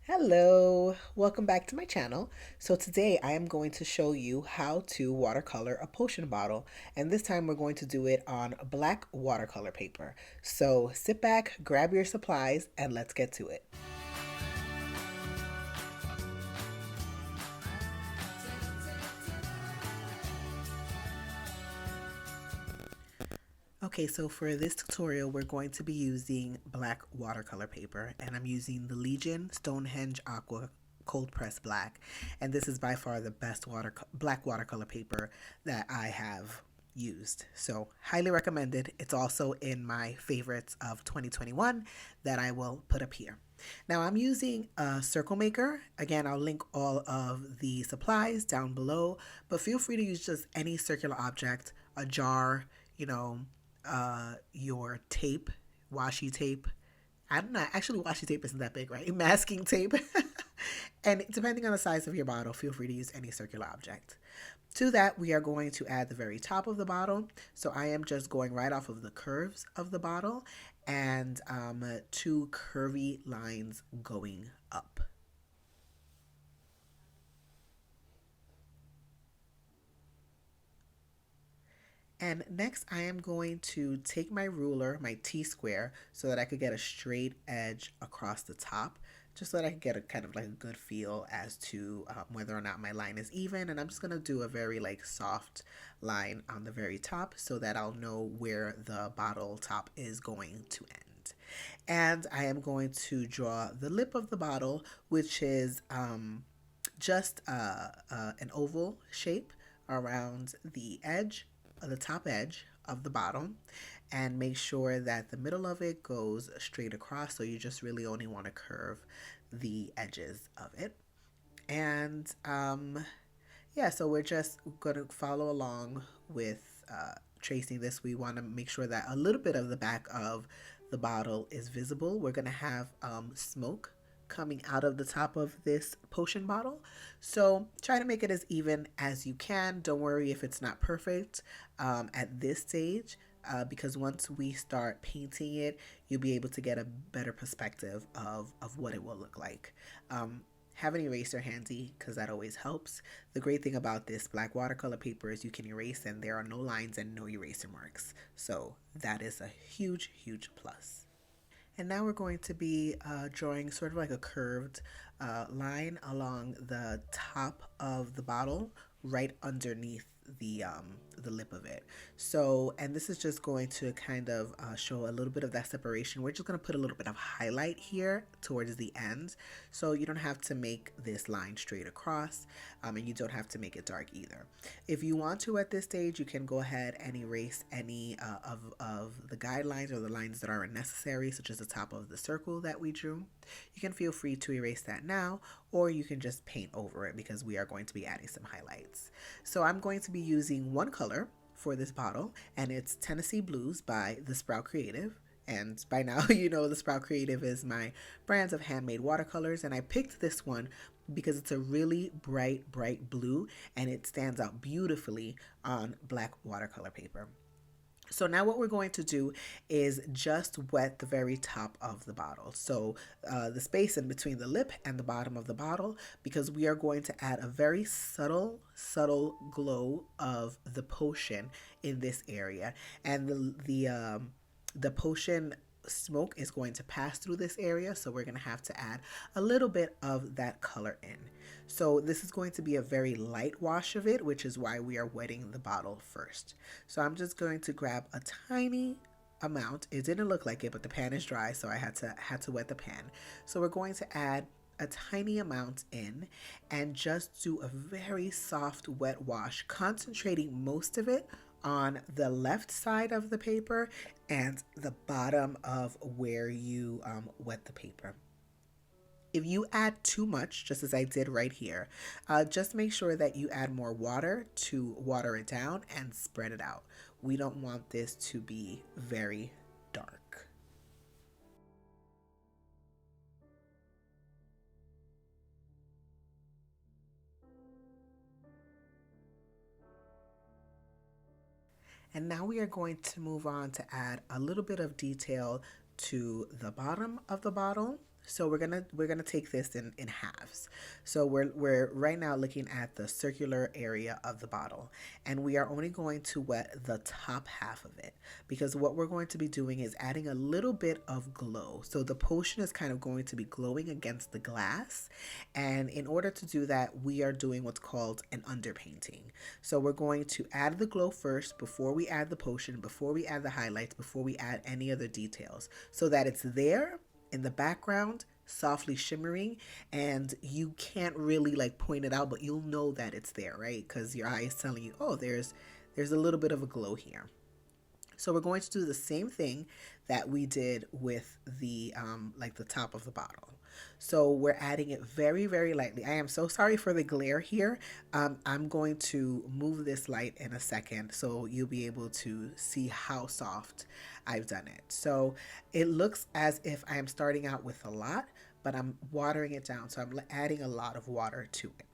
Hello, welcome back to my channel. So today I am going to show you how to watercolor a potion bottle, and this time we're going to do it on black watercolor paper. So sit back, grab your supplies, and let's get to it. Okay, so for this tutorial we're going to be using black watercolor paper, and I'm using the Legion Stonehenge Aqua cold press black, and this is by far the best black watercolor paper that I have used, so highly recommended. It's also in my favorites of 2021 that I will put up here. Now I'm using a circle maker. Again, I'll link all of the supplies down below, but feel free to use just any circular object, a jar, you know, your tape, washi tape. I don't know. Actually, washi tape isn't that big, right? Masking tape. And depending on the size of your bottle, feel free to use any circular object. To that, we are going to add the very top of the bottle. So I am just going right off of the curves of the bottle and two curvy lines going up. And next I am going to take my ruler, my T-square, so that I could get a straight edge across the top, just so that I could get a kind of like a good feel as to whether or not my line is even. And I'm just gonna do a very like soft line on the very top so that I'll know where the bottle top is going to end. And I am going to draw the lip of the bottle, which is just an oval shape around the edge, the top edge of the bottle, and make sure that the middle of it goes straight across. So you just really only want to curve the edges of it. And yeah, so we're just going to follow along with tracing this. We want to make sure that a little bit of the back of the bottle is visible. We're going to have smoke coming out of the top of this potion bottle. So try to make it as even as you can. Don't worry if it's not perfect at this stage. Because once we start painting it, you'll be able to get a better perspective of what it will look like. Have an eraser handy because that always helps. The great thing about this black watercolor paper is you can erase and there are no lines and no eraser marks. So that is a huge, huge plus. And now we're going to be drawing sort of like a curved line along the top of the bottle right underneath the lip of it. So, and this is just going to kind of show a little bit of that separation. We're just going to put a little bit of highlight here towards the end. So you don't have to make this line straight across, and you don't have to make it dark either. If you want to at this stage, you can go ahead and erase any of the guidelines or the lines that aren't necessary, such as the top of the circle that we drew. You can feel free to erase that now, or you can just paint over it because we are going to be adding some highlights. So I'm going to be using one color for this bottle, and it's Tennessee Blues by the Sprout Creative. And by now, you know the Sprout Creative is my brands of handmade watercolors, and I picked this one because it's a really bright, bright blue, and it stands out beautifully on black watercolor paper. So now what we're going to do is just wet the very top of the bottle. So the space in between the lip and the bottom of the bottle, because we are going to add a very subtle, subtle glow of the potion in this area. And the potion smoke is going to pass through this area, so we're going to have to add a little bit of that color in. So this is going to be a very light wash of it, which is why we are wetting the bottle first. So I'm just going to grab a tiny amount. It didn't look like it, but the pan is dry, so I had to wet the pan. So we're going to add a tiny amount in and just do a very soft wet wash, concentrating most of it on the left side of the paper and the bottom of where you wet the paper. If you add too much, just as I did right here, just make sure that you add more water to water it down and spread it out. We don't want this to be very dark. And now we are going to move on to add a little bit of detail to the bottom of the bottle. So we're gonna take this in halves. So we're right now looking at the circular area of the bottle, and we are only going to wet the top half of it, because what we're going to be doing is adding a little bit of glow. So the potion is kind of going to be glowing against the glass, and in order to do that, we are doing what's called an underpainting. So we're going to add the glow first before we add the potion, before we add the highlights, before we add any other details, so that it's there in the background, softly shimmering, and you can't really like point it out, but you'll know that it's there, right? Because your eye is telling you, oh, there's a little bit of a glow here. So we're going to do the same thing that we did with the like the top of the bottle. So we're adding it very, very lightly. I am so sorry for the glare here. I'm going to move this light in a second so you'll be able to see how soft I've done it. So it looks as if I am starting out with a lot, but I'm watering it down. So I'm adding a lot of water to it.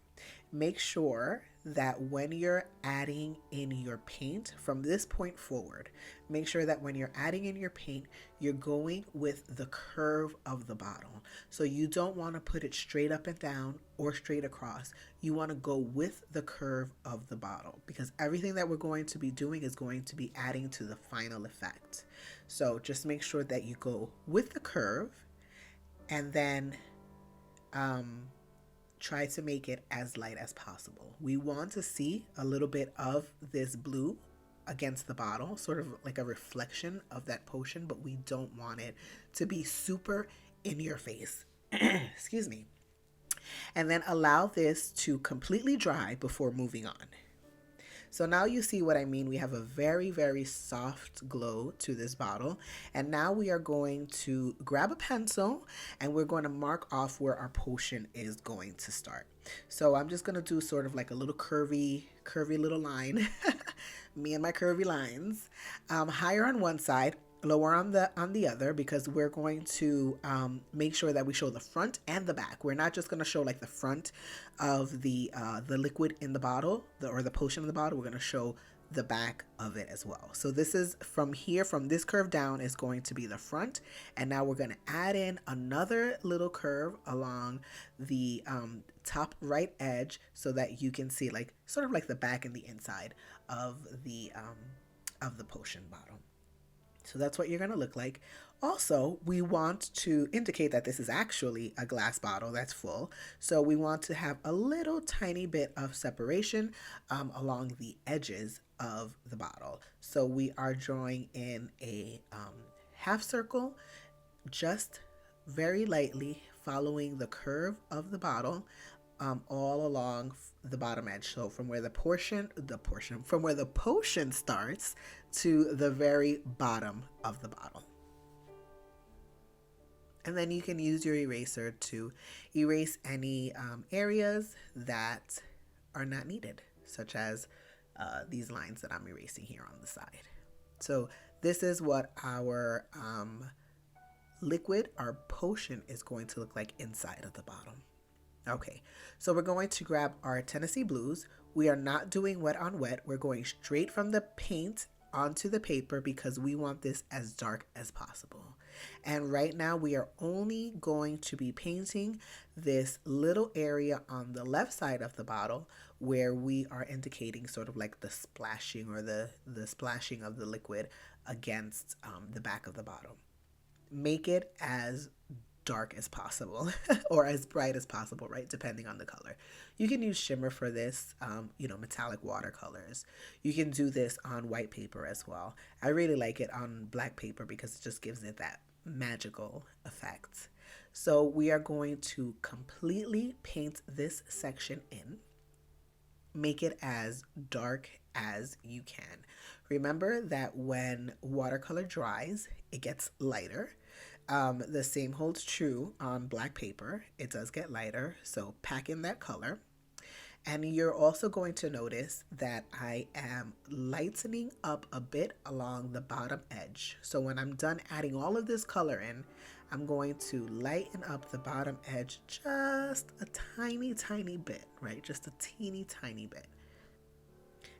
Make sure that when you're adding in your paint from this point forward, make sure that when you're adding in your paint, you're going with the curve of the bottle. So you don't want to put it straight up and down or straight across. You want to go with the curve of the bottle, because everything that we're going to be doing is going to be adding to the final effect. So just make sure that you go with the curve, and then try to make it as light as possible. We want to see a little bit of this blue against the bottle, sort of like a reflection of that potion, but we don't want it to be super in your face. Excuse me. And then allow this to completely dry before moving on. So now you see what I mean. We have a very, very soft glow to this bottle. And now we are going to grab a pencil and we're going to mark off where our potion is going to start. So I'm just going to do sort of like a little curvy little line. Me and my curvy lines. Higher on one side, lower on the other, because we're going to make sure that we show the front and the back. We're not just going to show like the front of the liquid in the bottle, or the potion in the bottle. We're going to show the back of it as well. So this is from here, from this curve down is going to be the front, and now we're going to add in another little curve along the top right edge, so that you can see like sort of like the back and the inside of the potion bottle. So that's what you're going to look like. Also, we want to indicate that this is actually a glass bottle that's full. So we want to have a little tiny bit of separation along the edges of the bottle. So we are drawing in a half circle, just very lightly following the curve of the bottle, all along the bottom edge. So from where the potion starts to the very bottom of the bottle. And then you can use your eraser to erase any areas that are not needed, such as these lines that I'm erasing here on the side. So this is what our liquid, our potion, is going to look like inside of the bottle. Okay, so we're going to grab our Tennessee Blues. We are not doing wet on wet. We're going straight from the paint onto the paper, because we want this as dark as possible. And right now we are only going to be painting this little area on the left side of the bottle, where we are indicating sort of like the splashing, or the splashing of the liquid against the back of the bottle. Make it as dark as possible or as bright as possible, right? Depending on the color. You can use shimmer for this, metallic watercolors. You can do this on white paper as well. I really like it on black paper because it just gives it that magical effect. So we are going to completely paint this section in. Make it as dark as you can. Remember that when watercolor dries, it gets lighter. The same holds true on black paper. It does get lighter, so pack in that color. And you're also going to notice that I am lightening up a bit along the bottom edge. So when I'm done adding all of this color in, I'm going to lighten up the bottom edge just a tiny, tiny bit, right? Just a teeny, tiny bit.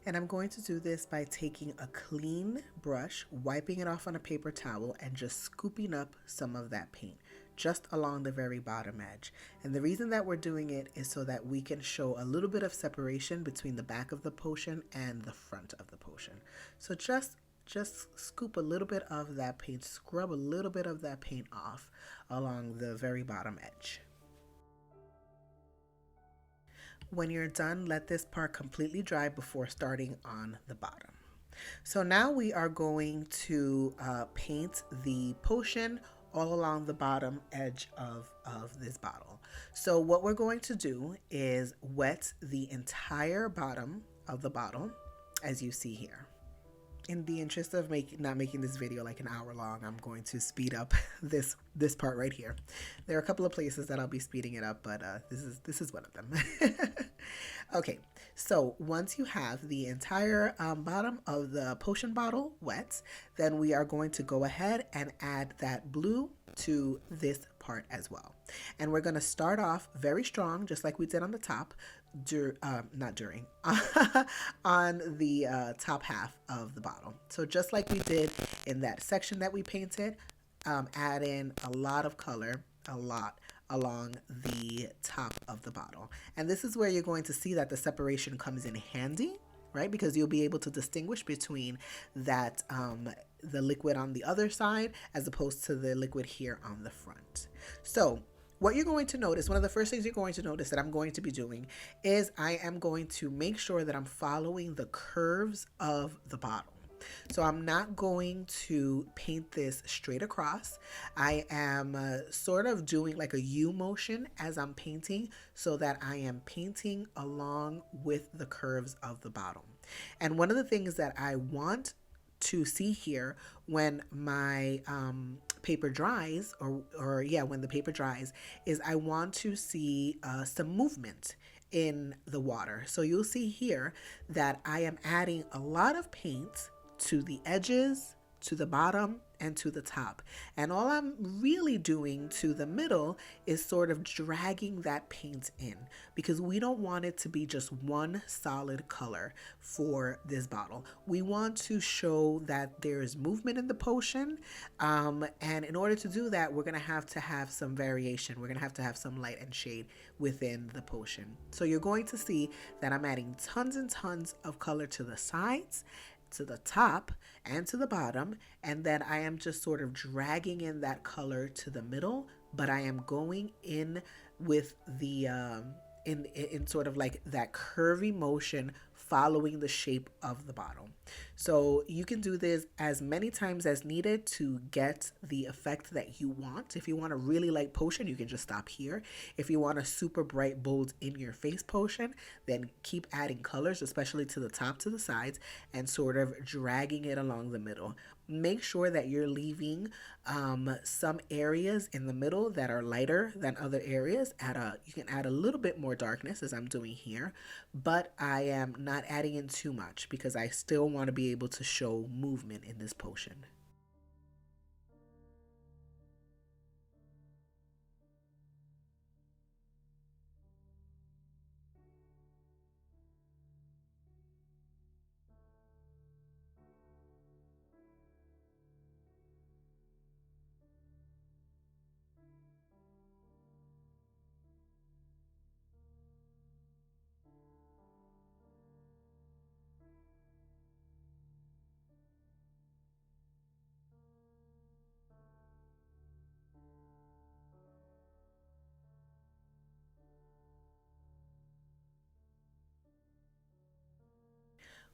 And I'm going to do this by taking a clean brush, wiping it off on a paper towel, and just scooping up some of that paint, just along the very bottom edge. And the reason that we're doing it is so that we can show a little bit of separation between the back of the potion and the front of the potion. So just scoop a little bit of that paint, scrub a little bit of that paint off along the very bottom edge. When you're done, let this part completely dry before starting on the bottom. So now we are going to paint the potion all along the bottom edge of this bottle. So what we're going to do is wet the entire bottom of the bottle, as you see here. In the interest of not making this video like an hour long, I'm going to speed up this part right here. There are a couple of places that I'll be speeding it up, but this is one of them. Okay, so once you have the entire bottom of the potion bottle wet, then we are going to go ahead and add that blue to this part as well. And we're going to start off very strong, just like we did on the top, not during, on the top half of the bottle. So just like we did in that section that we painted, add in a lot of color, a lot along the top of the bottle. And this is where you're going to see that the separation comes in handy, right? Because you'll be able to distinguish between that the liquid on the other side as opposed to the liquid here on the front. So what you're going to notice, one of the first things you're going to notice that I'm going to be doing is I am going to make sure that I'm following the curves of the bottle. So I'm not going to paint this straight across. I am sort of doing like a U motion as I'm painting so that I am painting along with the curves of the bottle. And one of the things that I want to see here when my paper dries, when the paper dries, is I want to see some movement in the water. So you'll see here that I am adding a lot of paint to the edges, to the bottom, and to the top. And all I'm really doing to the middle is sort of dragging that paint in, because we don't want it to be just one solid color for this bottle. We want to show that there's movement in the potion. And in order to do that, we're going to have some variation. We're going to have some light and shade within the potion. So you're going to see that I'm adding tons and tons of color to the sides, to the top, and to the bottom, and then I am just sort of dragging in that color to the middle, but I am going in with the in sort of like that curvy motion following the shape of the bottle. So you can do this as many times as needed to get the effect that you want. If you want a really light potion, you can just stop here. If you want a super bright, bold, in your face potion, then keep adding colors, especially to the top, to the sides, and sort of dragging it along the middle. Make sure that you're leaving some areas in the middle that are lighter than other areas. You can add a little bit more darkness, as I'm doing here, but I am not adding in too much because I still want to be able to show movement in this potion.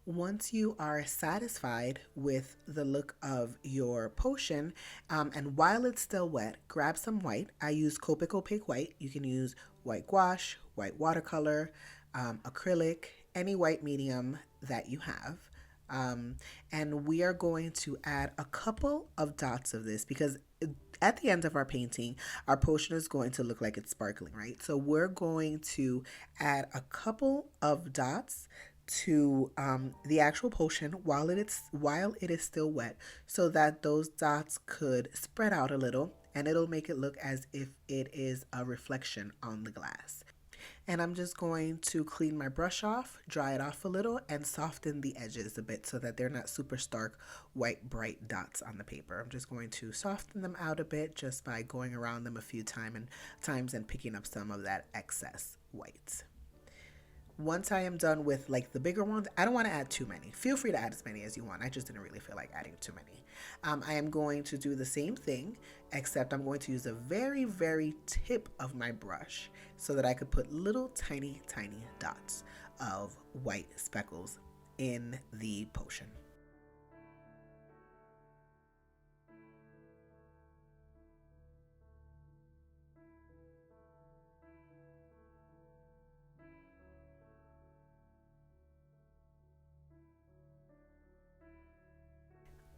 Once you are satisfied with the look of your potion, and while it's still wet, grab some white. I use Copic Opaque white. You can use white gouache, white watercolor, acrylic, any white medium that you have. And we are going to add a couple of dots of this because at the end of our painting, our potion is going to look like it's sparkling, right? So we're going to add a couple of dots to the actual potion while it is still wet, so that those dots could spread out a little and it'll make it look as if it is a reflection on the glass. And I'm just going to clean my brush off, dry it off a little, and soften the edges a bit so that they're not super stark white bright dots on the paper. I'm just going to soften them out a bit just by going around them a few times and picking up some of that excess white. Once I am done with like the bigger ones, I don't want to add too many. Feel free to add as many as you want. I just didn't really feel like adding too many. I am going to do the same thing, except I'm going to use a very, very tip of my brush so that I could put little tiny, tiny dots of white speckles in the potion.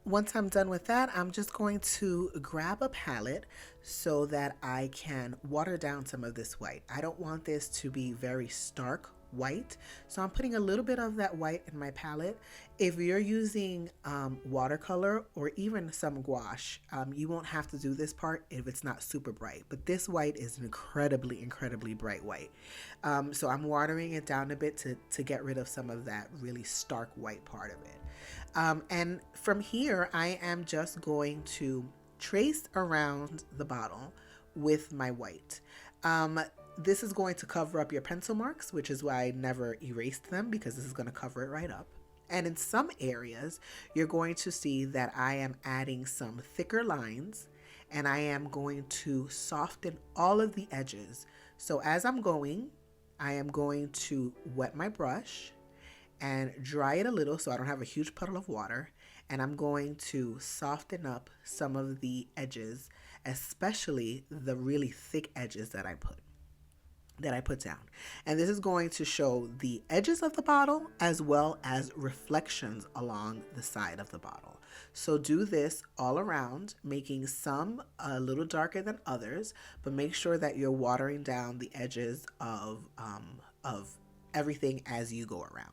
Once I'm done with that, I'm just going to grab a palette so that I can water down some of this white. I don't want this to be very stark white, so I'm putting a little bit of that white in my palette. If you're using watercolor or even some gouache, you won't have to do this part if it's not super bright, but this white is incredibly, incredibly bright white. So I'm watering it down a bit to get rid of some of that really stark white part of it. And from here, I am just going to trace around the bottle with my white. This is going to cover up your pencil marks, which is why I never erased them because this is going to cover it right up. And in some areas, you're going to see that I am adding some thicker lines and I am going to soften all of the edges. So as I'm going, I am going to wet my brush and dry it a little so I don't have a huge puddle of water. And I'm going to soften up some of the edges, especially the really thick edges that I put down. And this is going to show the edges of the bottle as well as reflections along the side of the bottle. So do this all around, making some a little darker than others, but make sure that you're watering down the edges of everything as you go around.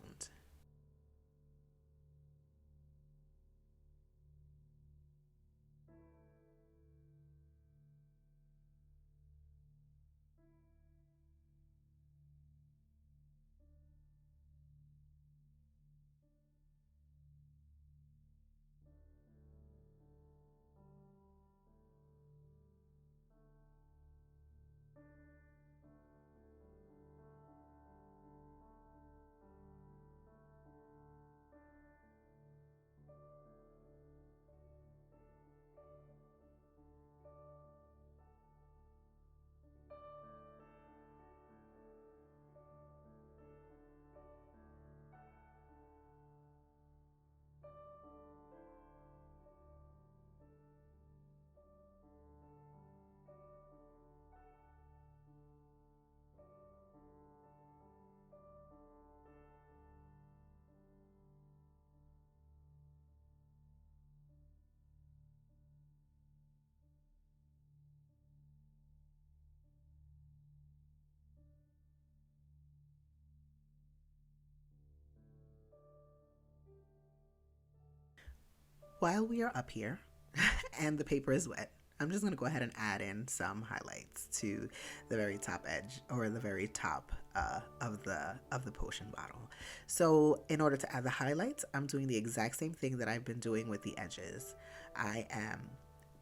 While we are up here and the paper is wet, I'm just going to go ahead and add in some highlights to the very top edge or the very top of the potion bottle. So in order to add the highlights, I'm doing the exact same thing that I've been doing with the edges. I am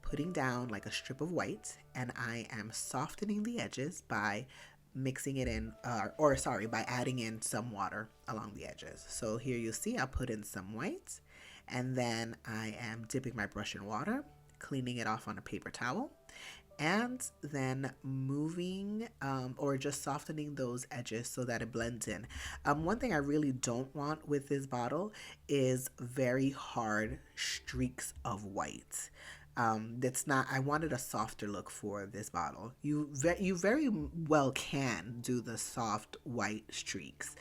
putting down like a strip of white and I am softening the edges by mixing it in, or sorry, by adding in some water along the edges. So here you see I put in some white and then I am dipping my brush in water, cleaning it off on a paper towel, and then moving or just softening those edges so that it blends in. One thing I really don't want with this bottle is very hard streaks of white. That's not, I wanted a softer look for this bottle. You very well can do the soft white streaks.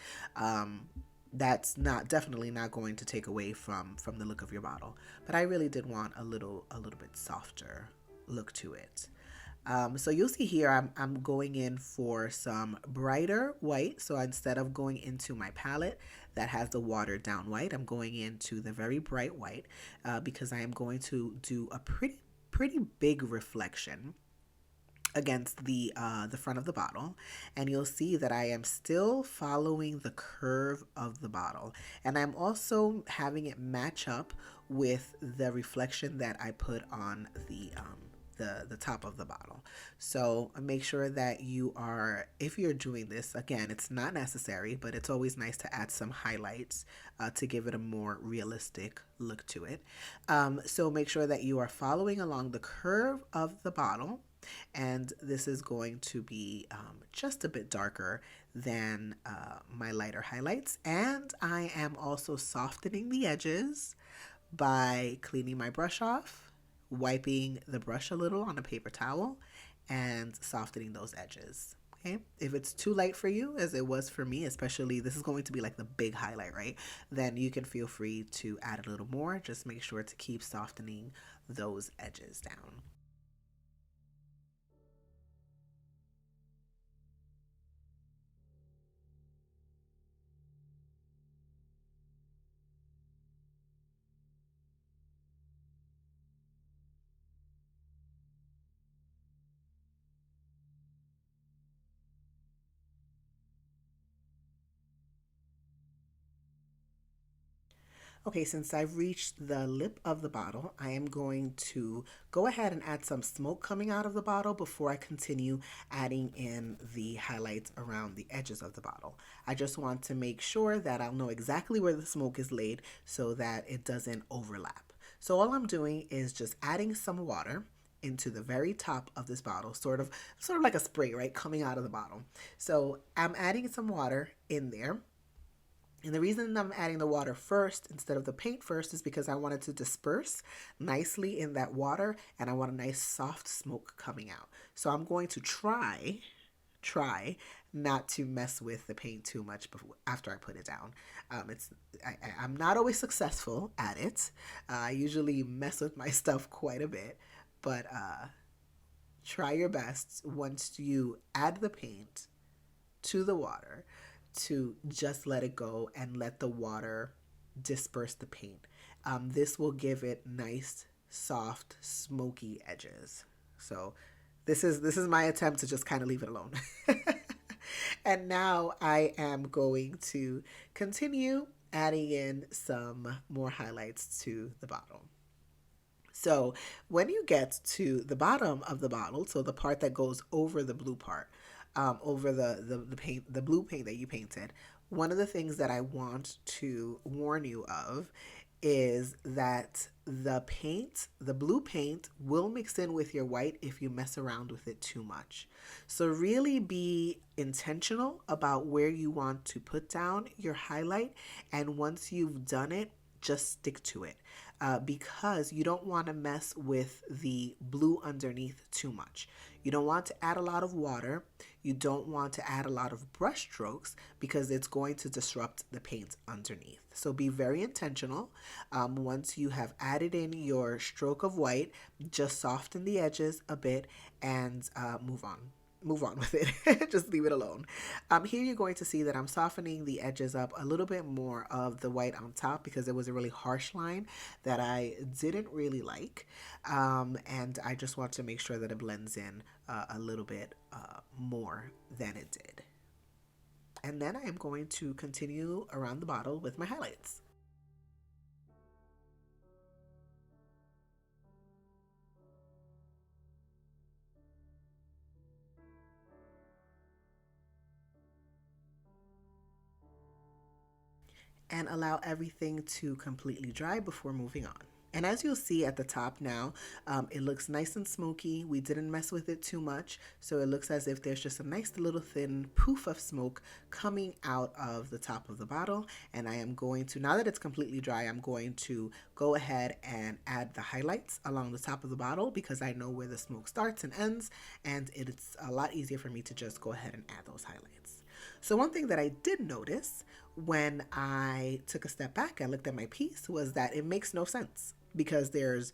That's not definitely not going to take away from the look of your bottle, but I really did want a little bit softer look to it. So you'll see here I'm going in for some brighter white. So instead of going into my palette that has the watered down white, I'm going into the very bright white because I am going to do a pretty big reflection against the front of the bottle, and you'll see that I am still following the curve of the bottle, and I'm also having it match up with the reflection that I put on the top of the bottle. So make sure that you are, if you're doing this, again, it's not necessary, but it's always nice to add some highlights to give it a more realistic look to it. So make sure that you are following along the curve of the bottle, and this is going to be just a bit darker than my lighter highlights. And I am also softening the edges by cleaning my brush off, wiping the brush a little on a paper towel, and softening those edges. Okay, if it's too light for you, as it was for me, especially this is going to be like the big highlight, right? Then you can feel free to add a little more. Just make sure to keep softening those edges down. Okay, since I've reached the lip of the bottle, I am going to go ahead and add some smoke coming out of the bottle before I continue adding in the highlights around the edges of the bottle. I just want to make sure that I'll know exactly where the smoke is laid so that it doesn't overlap. So all I'm doing is just adding some water into the very top of this bottle, sort of like a spray, right, coming out of the bottle. So I'm adding some water in there, and the reason I'm adding the water first instead of the paint first is because I want it to disperse nicely in that water, and I want a nice soft smoke coming out. So I'm going to try not to mess with the paint too much before, after I put it down. I'm not always successful at it. I usually mess with my stuff quite a bit, but try your best once you add the paint to the water to just let it go and let the water disperse the paint. This will give it nice, soft, smoky edges. So this is my attempt to just kind of leave it alone. And now I am going to continue adding in some more highlights to the bottle. So when you get to the bottom of the bottle, so the part that goes over the blue part, over the paint, the blue paint that you painted, one of the things that I want to warn you of is that the blue paint will mix in with your white if you mess around with it too much. So really be intentional about where you want to put down your highlight, and once you've done it, just stick to it, because you don't want to mess with the blue underneath too much. You don't want to add a lot of water. You don't want to add a lot of brush strokes because it's going to disrupt the paint underneath. So be very intentional. Once you have added in your stroke of white, just soften the edges a bit and move on with it. Just leave it alone. Here you're going to see that I'm softening the edges up a little bit more of the white on top because it was a really harsh line that I didn't really like. And I just want to make sure that it blends in a little bit more than it did. And then I am going to continue around the bottle with my highlights. And allow everything to completely dry before moving on. And as you'll see at the top now, it looks nice and smoky. We didn't mess with it too much, so it looks as if there's just a nice little thin poof of smoke coming out of the top of the bottle. And I am going to, now that it's completely dry, I'm going to go ahead and add the highlights along the top of the bottle because I know where the smoke starts and ends, and it's a lot easier for me to just go ahead and add those highlights. So one thing that I did notice when I took a step back and looked at my piece was that it makes no sense because there's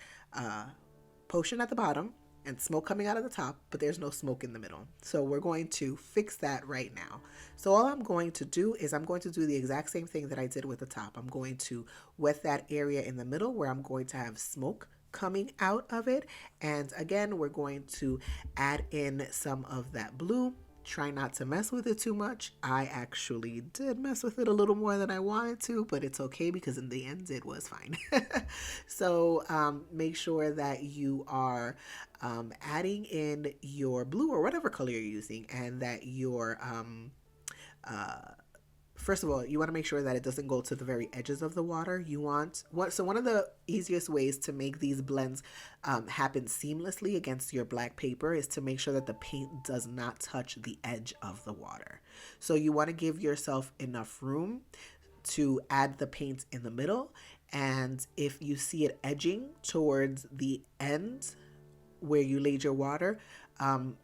potion at the bottom and smoke coming out of the top, but there's no smoke in the middle. So we're going to fix that right now. So all I'm going to do is I'm going to do the exact same thing that I did with the top. I'm going to wet that area in the middle where I'm going to have smoke coming out of it. And again, we're going to add in some of that blue. Try not to mess with it too much. I actually did mess with it a little more than I wanted to, but it's okay because in the end it was fine. So make sure that you are adding in your blue or whatever color you're using, and that you're uh, first of all, you want to make sure that it doesn't go to the very edges of the water. You want what? So one of the easiest ways to make these blends happen seamlessly against your black paper is to make sure that the paint does not touch the edge of the water. So you want to give yourself enough room to add the paint in the middle, and if you see it edging towards the end where you laid your water,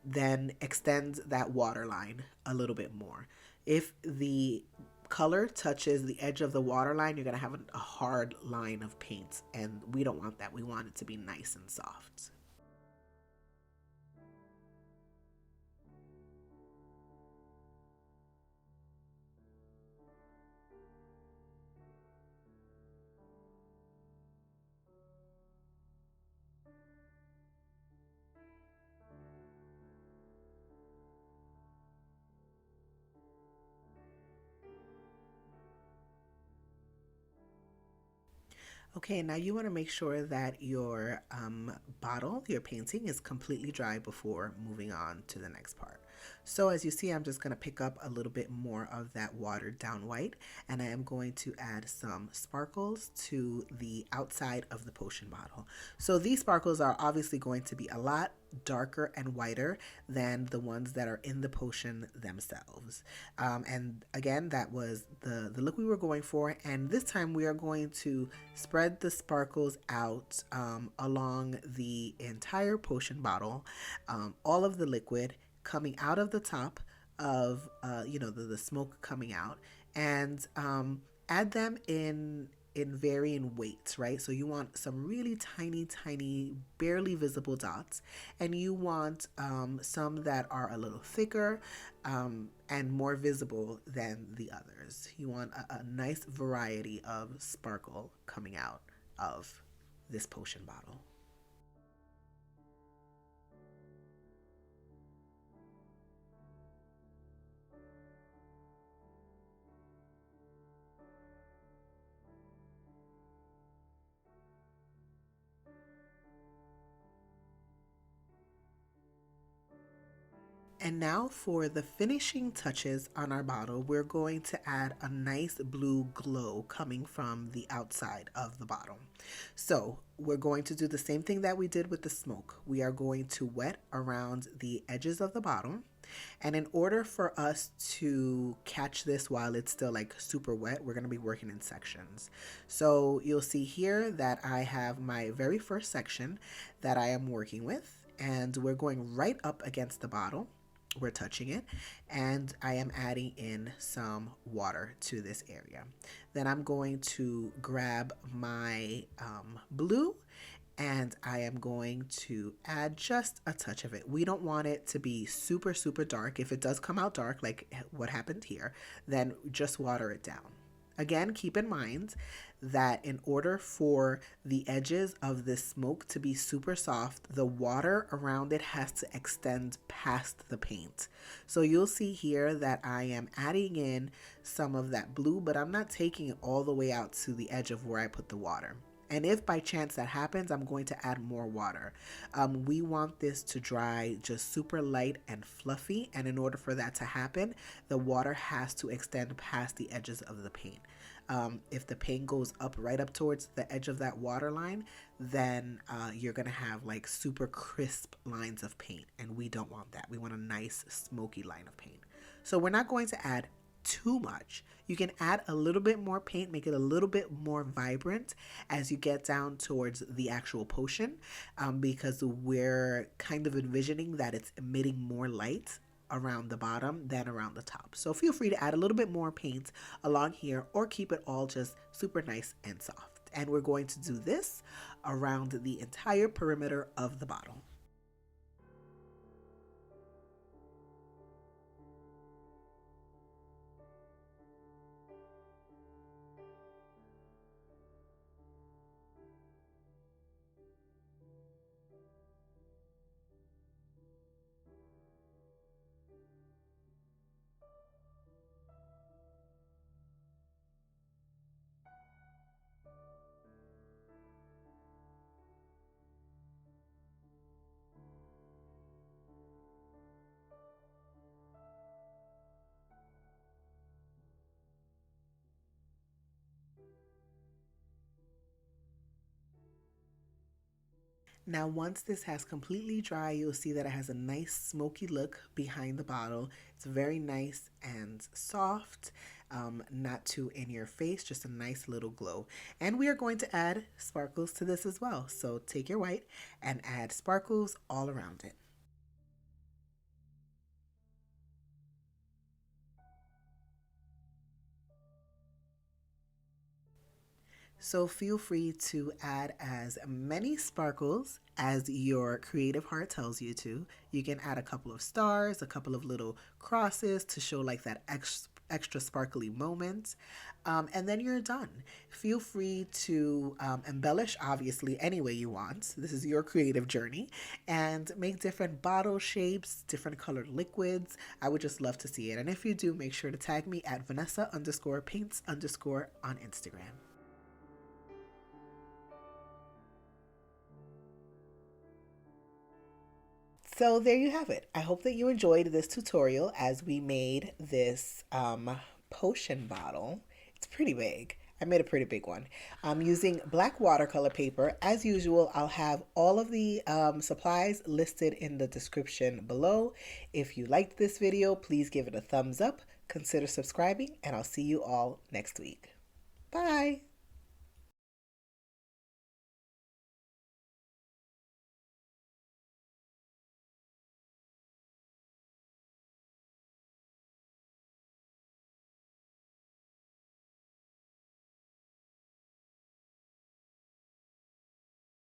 then extend that water line a little bit more. If the color touches the edge of the water line, you're going to have a hard line of paint, and we don't want that. We want it to be nice and soft. Okay, now you want to make sure that your bottle, your painting, is completely dry before moving on to the next part. So as you see, I'm just going to pick up a little bit more of that watered down white, and I am going to add some sparkles to the outside of the potion bottle. So these sparkles are obviously going to be a lot darker and whiter than the ones that are in the potion themselves. And again, that was the look we were going for. And this time we are going to spread the sparkles out along the entire potion bottle, all of the liquid coming out of the top of, the smoke coming out, and add them in varying weights, right? So you want some really tiny, tiny, barely visible dots, and you want some that are a little thicker and more visible than the others. You want a nice variety of sparkle coming out of this potion bottle. And now for the finishing touches on our bottle, we're going to add a nice blue glow coming from the outside of the bottle. So we're going to do the same thing that we did with the smoke. We are going to wet around the edges of the bottle. And in order for us to catch this while it's still like super wet, we're going to be working in sections. So you'll see here that I have my very first section that I am working with, and we're going right up against the bottle. We're touching it, and I am adding in some water to this area. Then I'm going to grab my blue, and I am going to add just a touch of it. We don't want it to be super, super dark. If it does come out dark, like what happened here, then just water it down. Again, keep in mind that in order for the edges of this smoke to be super soft, the water around it has to extend past the paint. So you'll see here that I am adding in some of that blue, but I'm not taking it all the way out to the edge of where I put the water. And if by chance that happens, I'm going to add more water. We want this to dry just super light and fluffy. And in order for that to happen, the water has to extend past the edges of the paint. If the paint goes up right up towards the edge of that water line, then you're going to have like super crisp lines of paint. And we don't want that. We want a nice smoky line of paint. So we're not going to add too much. You can add a little bit more paint, make it a little bit more vibrant as you get down towards the actual potion, because we're kind of envisioning that it's emitting more light around the bottom than around the top. So feel free to add a little bit more paint along here, or keep it all just super nice and soft. And we're going to do this around the entire perimeter of the bottle. Now, once this has completely dry, you'll see that it has a nice smoky look behind the bottle. It's very nice and soft, not too in your face, just a nice little glow. And we are going to add sparkles to this as well. So take your white and add sparkles all around it. So feel free to add as many sparkles as your creative heart tells you to. You can add a couple of stars, a couple of little crosses to show like that extra sparkly moment. And then you're done. Feel free to embellish, obviously, any way you want. This is your creative journey. And make different bottle shapes, different colored liquids. I would just love to see it. And if you do, make sure to tag me at Vanessa underscore paints underscore on Instagram. So there you have it. I hope that you enjoyed this tutorial as we made this potion bottle. It's pretty big. I made a pretty big one. I'm using black watercolor paper. As usual, I'll have all of the supplies listed in the description below. If you liked this video, please give it a thumbs up, consider subscribing, and I'll see you all next week. Bye!